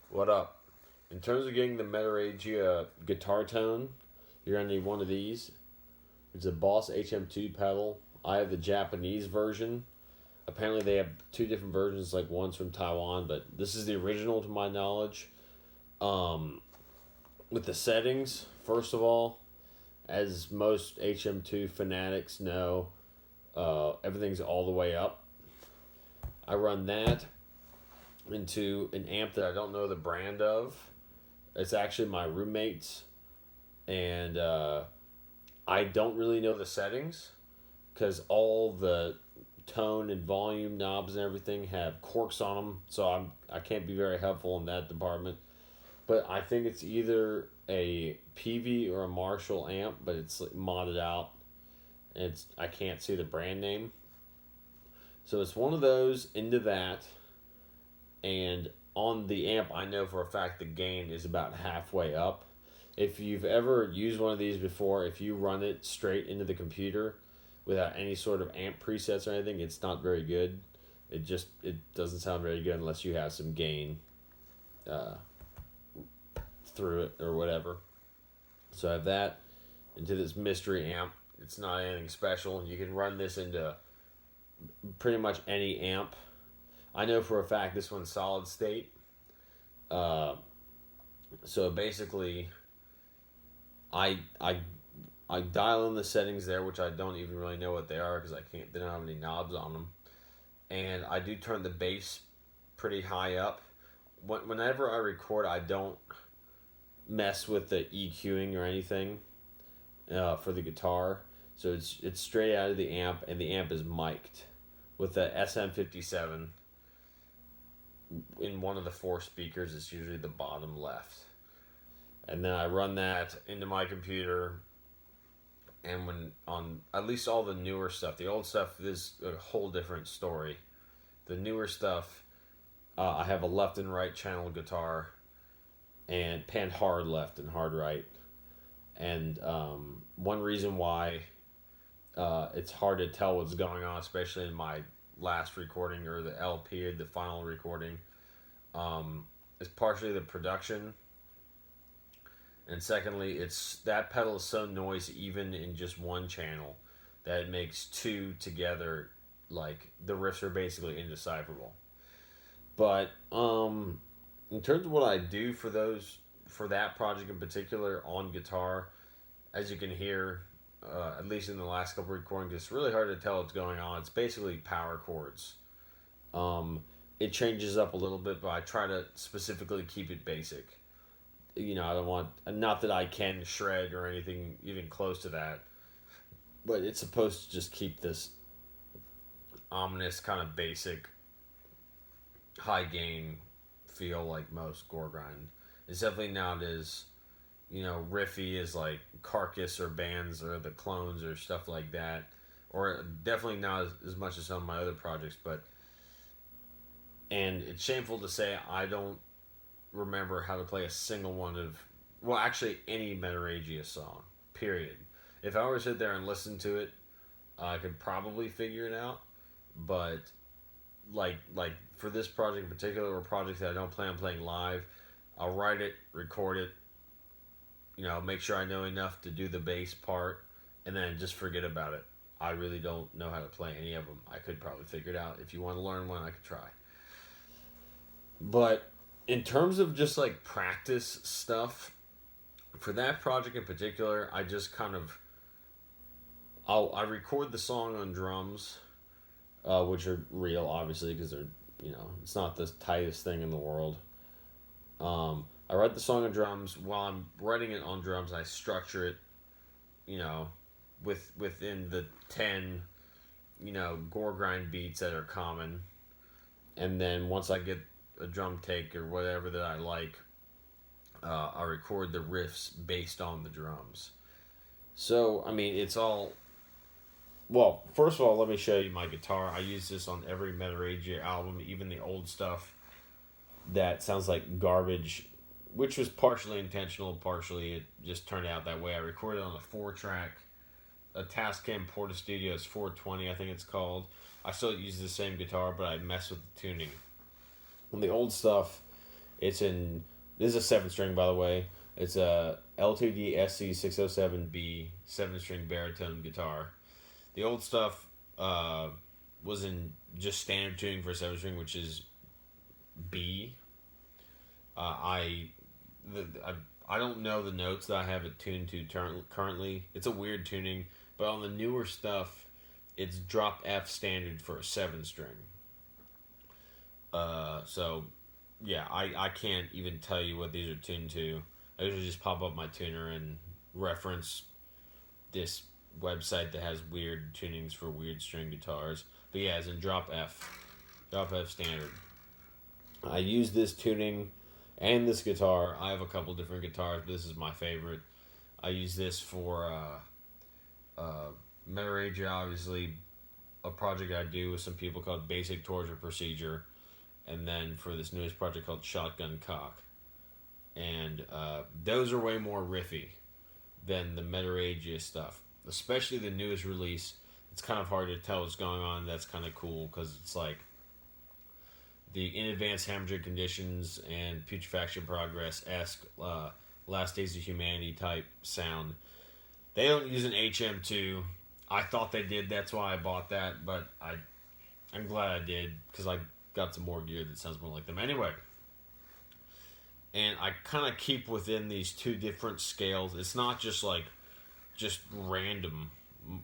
What up? In terms of getting the Metrorrhagia guitar tone, you're gonna need one of these. It's a Boss HM2 pedal. I have the Japanese version. Apparently, they have two different versions. Like one's from Taiwan, but this is the original to my knowledge. Um, with the settings, first of all, as most HM2 fanatics know, everything's all the way up. I run that into an amp that I don't know the brand of. It's actually my roommate's, and I don't really know the settings because all the tone and volume knobs and everything have corks on them, so I can't be very helpful in that department. But I think it's either a PV or a Marshall amp, but it's like modded out. And I can't see the brand name. So it's one of those into that, and on the amp, I know for a fact the gain is about halfway up. If you've ever used one of these before, if you run it straight into the computer without any sort of amp presets or anything, it's not very good. It doesn't sound very good unless you have some gain through it or whatever. So I have that into this mystery amp. It's not anything special. You can run this into pretty much any amp. I know for a fact this one's solid state. So basically, I dial in the settings there, which I don't even really know what they are because they don't have any knobs on them, and I do turn the bass pretty high up. Whenever I record, I don't mess with the EQing or anything for the guitar, so it's straight out of the amp, and the amp is mic'd with the SM57 in one of the four speakers. It's usually the bottom left. And then I run that into my computer, and when on at least all the newer stuff, the old stuff is a whole different story. The newer stuff, I have a left and right channel guitar, and pan hard left and hard right. And one reason why it's hard to tell what's going on, especially in my last recording or the LP or the final recording, is partially the production. And secondly, it's that pedal is so noisy even in just one channel that it makes two together, like the riffs are basically indecipherable. But in terms of what I do for that project in particular on guitar, as you can hear, at least in the last couple of recordings, it's really hard to tell what's going on. It's basically power chords. It changes up a little bit, but I try to specifically keep it basic. I don't want, not that I can shred or anything even close to that, but it's supposed to just keep this ominous kind of basic high gain feel like most gore grind. It's definitely not as riffy as like Carcass or bands or the Clones or stuff like that, or definitely not as much as some of my other projects. And it's shameful to say I don't remember how to play a single one of, well, actually any Metrorrhagia song, period. If I were to sit there and listen to it, I could probably figure it out, but like for this project in particular, or projects that I don't plan on playing live, I'll write it, record it, make sure I know enough to do the bass part, and then just forget about it. I really don't know how to play any of them. I could probably figure it out. If you want to learn one, I could try. But in terms of just like practice stuff, for that project in particular, I just kind of, I record the song on drums, which are real, obviously, because they're, it's not the tightest thing in the world. I write the song on drums. While I'm writing it on drums, I structure it, within the 10, gore grind beats that are common. And then once I get a drum take or whatever that I like, I record the riffs based on the drums. So, I mean, it's all... Well, first of all, let me show you my guitar. I use this on every Metrorrhagia album, even the old stuff that sounds like garbage, which was partially intentional, partially it just turned out that way. I recorded on a 4-track, a Tascam Porta Studios 420, I think it's called. I still use the same guitar, but I mess with the tuning. On the old stuff, This is a 7 string, by the way. It's a LTD SC607B 7 string baritone guitar. The old stuff was in just standard tuning for 7 string, which is B. I don't know the notes that I have it tuned to currently. It's a weird tuning, but on the newer stuff, it's drop F standard for a 7 string. So yeah, I can't even tell you what these are tuned to. I usually just pop up my tuner and reference this website that has weird tunings for weird string guitars. But yeah, it's in drop F standard. I use this tuning and this guitar. I have a couple different guitars, but this is my favorite. I use this for Metrorrhagia, obviously, a project I do with some people called Basic Torture Procedure, and then for this newest project called Shotgun Cock. And those are way more riffy than the Metrorrhagia stuff, especially the newest release. It's kind of hard to tell what's going on. That's kind of cool because it's like the In Advanced Hemorrhagic Conditions and Putrefaction Progress-esque Last Days of Humanity type sound. They don't use an HM2. I thought they did. That's why I bought that, but I'm glad I did because I got some more gear that sounds more like them. Anyway, and I kind of keep within these two different scales. It's not just random,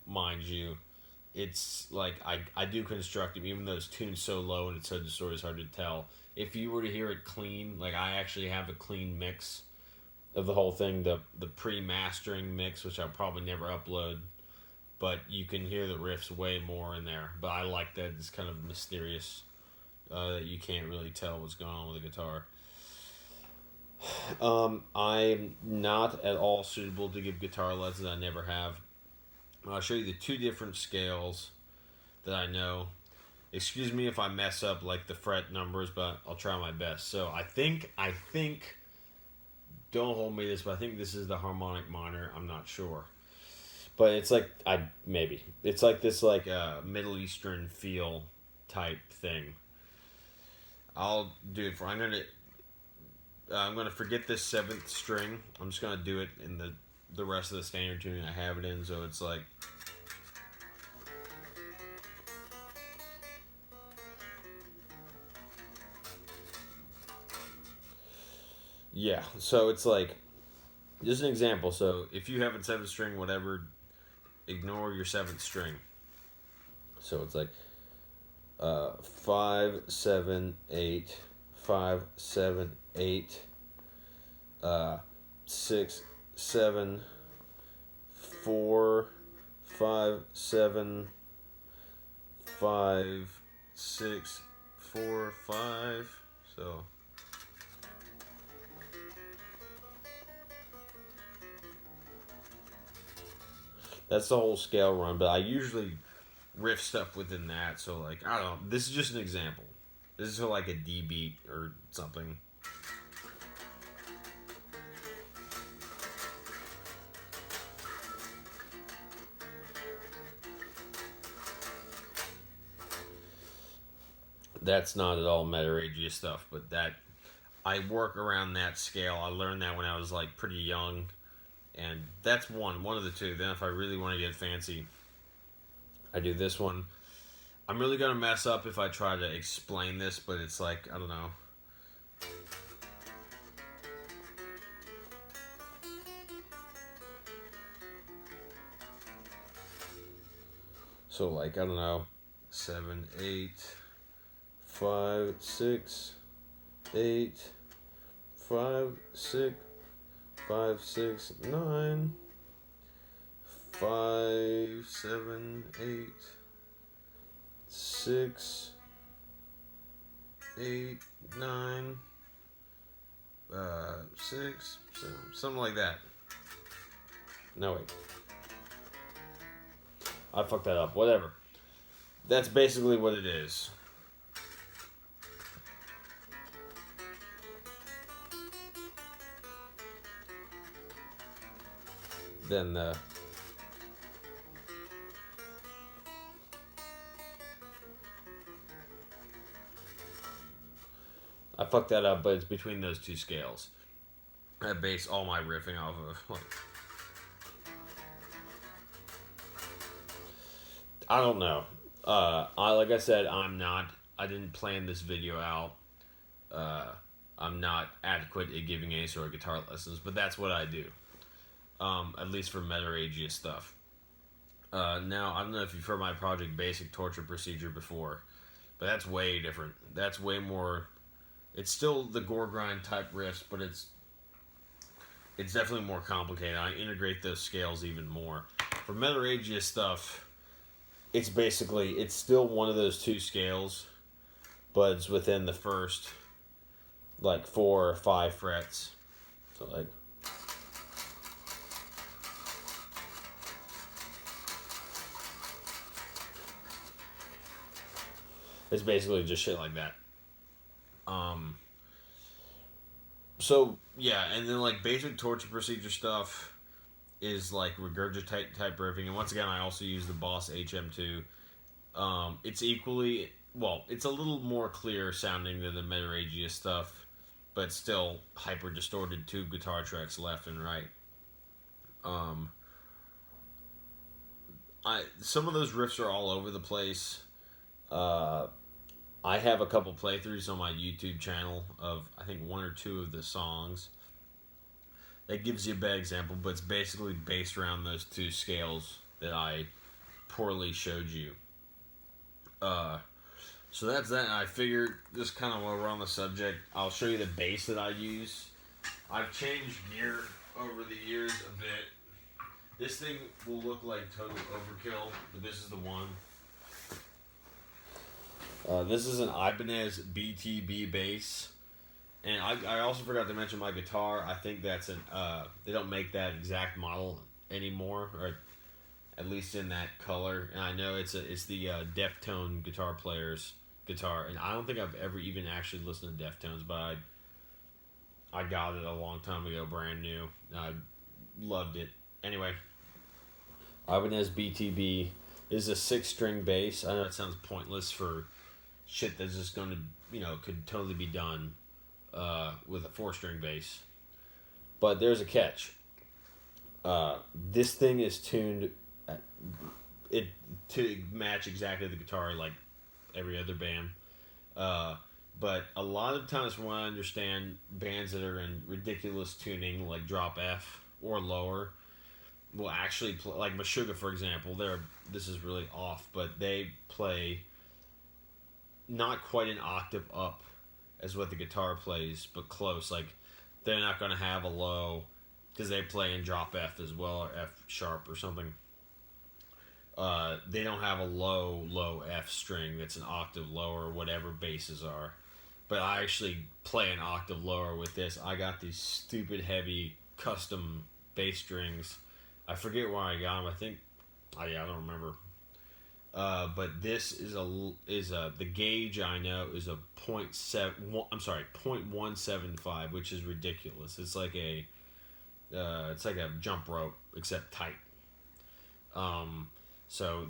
mind you. It's like I do construct them, even though it's tuned so low and it's so distorted, it's hard to tell. If you were to hear it clean, like I actually have a clean mix of the whole thing, the pre-mastering mix, which I'll probably never upload, but you can hear the riffs way more in there. But I like that it's kind of mysterious, that you can't really tell what's going on with the guitar. I'm not at all suitable to give guitar lessons. I never have. I'll show you the two different scales that I know. Excuse me if I mess up like the fret numbers, but I'll try my best. So I think, don't hold me to this, but I think this is the harmonic minor. I'm not sure. But it's like, it's like this Middle Eastern feel type thing. I'll do it I'm gonna forget this 7th string. I'm just gonna do it in the rest of the standard tuning I have it in, so it's like, yeah, so it's like, just an example. So if you have a 7th string, whatever, ignore your 7th string. So it's like 5, 7, 8, 5, 7, 8, 6, 7, 4, 5, 7, 5, 6, 4, 5. So that's the whole scale run, but I usually riff stuff within that. So like, I don't know, this is just an example. This is like a D beat or something. That's not at all Metrorrhagia stuff, but that I work around that scale. I learned that when I was like pretty young, and that's one of the two. Then if I really want to get fancy, I do this one. I'm really gonna mess up if I try to explain this, but it's like, I don't know. So like, I don't know, 7, 8, 5, 6, 8, 5, 6, 5, 6, 9, 5, 7, 8, 6, 8, 9, 6, 7, something like that. No, wait. I fucked that up. Whatever. That's basically what it is. Then I fucked that up, but it's between those two scales. I base all my riffing off of. I don't know. Like I said, I didn't plan this video out. I'm not adequate at giving any sort of guitar lessons, but that's what I do. At least for Metrorrhagia stuff. Now, I don't know if you've heard my Project Basic torture procedure before, but that's way different. That's way more. It's still the gore grind type riffs, but it's definitely more complicated. I integrate those scales even more. For Metrorrhagia stuff, it's still one of those two scales, but it's within the first, like, 4 or 5 frets. So, like, it's basically just shit like that. So, yeah, and then, like, basic torture procedure stuff is, like, regurgitate type riffing. And once again, I also use the Boss HM2. It's it's a little more clear sounding than the Metrorrhagia stuff, but still hyper distorted 2 guitar tracks left and right. Some of those riffs are all over the place. I have a couple playthroughs on my YouTube channel of, I think, 1 or 2 of the songs. That gives you a bad example, but it's basically based around those 2 scales that I poorly showed you. So that's that. I figured, just kind of while we're on the subject, I'll show you the bass that I use. I've changed gear over the years a bit. This thing will look like total overkill, but this is the one. This is an Ibanez BTB bass. And I also forgot to mention my guitar. I think that's they don't make that exact model anymore, or at least in that color. And I know it's the Deftone guitar player's guitar. And I don't think I've ever even actually listened to Deftones, but I got it a long time ago, brand new. I loved it. Anyway, Ibanez BTB is a 6-string bass. I know it sounds pointless for shit that's just going to, could totally be done with a 4-string bass. But there's a catch. This thing is tuned to match exactly the guitar like every other band. But a lot of times, from what I understand, bands that are in ridiculous tuning, like drop F or lower, will actually play, like Meshuggah, for example. This is really off, but they play not quite an octave up as what the guitar plays, but close. Like, they're not going to have a low, because they play in drop F as well, or F sharp or something. They don't have a low F string that's an octave lower, whatever basses are. But I actually play an octave lower with this. I got these stupid heavy custom bass strings. I forget where I got them. I think, I don't remember. But this is the gauge I know is a 0.175, which is ridiculous. It's like a jump rope except tight. So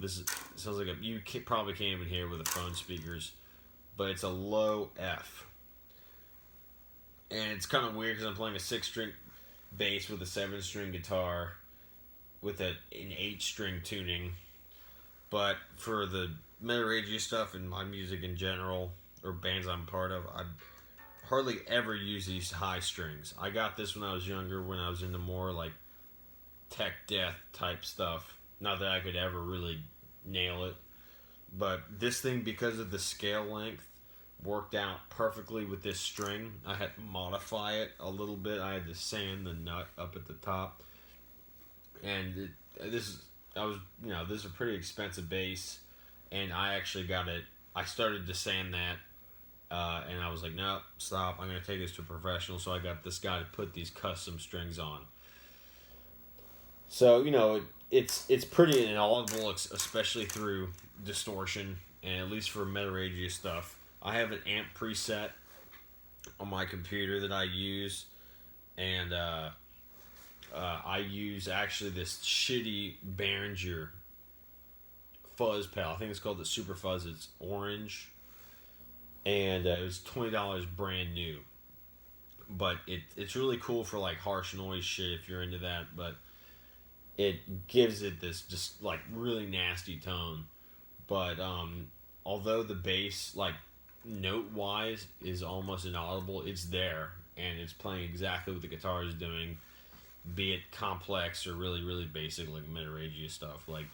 sounds like you probably can't even hear with the phone speakers, but it's a low F, and it's kind of weird because I'm playing a 6-string bass with a 7-string guitar with an 8-string tuning. But for the Metrorrhagia stuff and my music in general, or bands I'm part of, I hardly ever use these high strings. I got this when I was younger, when I was into more like tech death type stuff. Not that I could ever really nail it. But this thing, because of the scale length, worked out perfectly with this string. I had to modify it a little bit. I had to sand the nut up at the top. And this is a pretty expensive bass, and I actually got it. I started to sand that, and I was like, no, stop. I'm going to take this to a professional. So I got this guy to put these custom strings on. So, it's pretty inaudible, especially through distortion, and at least for Metrorrhagia stuff. I have an amp preset on my computer that I use, and I use actually this shitty Behringer fuzz pedal. I think it's called the Super Fuzz. It's orange. and it was $20 brand new. But it's really cool for like harsh noise shit if you're into that. But it gives it this just like really nasty tone. But although the bass, like note wise, is almost inaudible, it's there and it's playing exactly what the guitar is doing, be it complex or really really basic like Metrorrhagia stuff. Like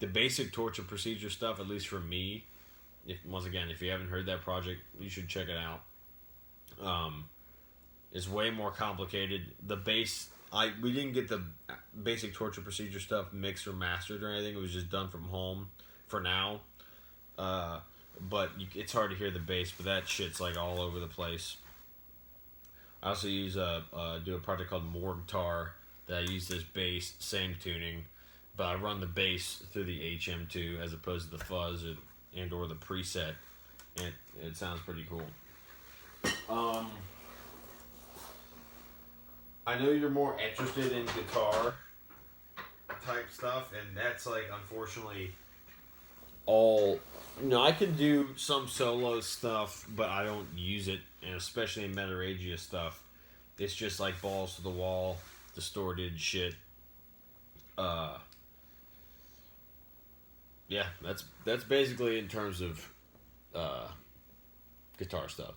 the basic torture procedure stuff, at least for me. If once again, if you haven't heard that project, you should check it out. It's way more complicated. The bass, we didn't get the basic torture procedure stuff mixed or mastered or anything. It was just done from home for now. But it's hard to hear the bass, but that shit's like all over the place. I also use do a project called Morgtar that I use this bass, same tuning, but I run the bass through the HM2 as opposed to the fuzz or the preset, and it sounds pretty cool. I know you're more interested in guitar type stuff, and that's like unfortunately all. I can do some solo stuff, but I don't use it, and especially in Metrorrhagia stuff, it's just like balls to the wall, distorted shit. Yeah, that's basically in terms of guitar stuff.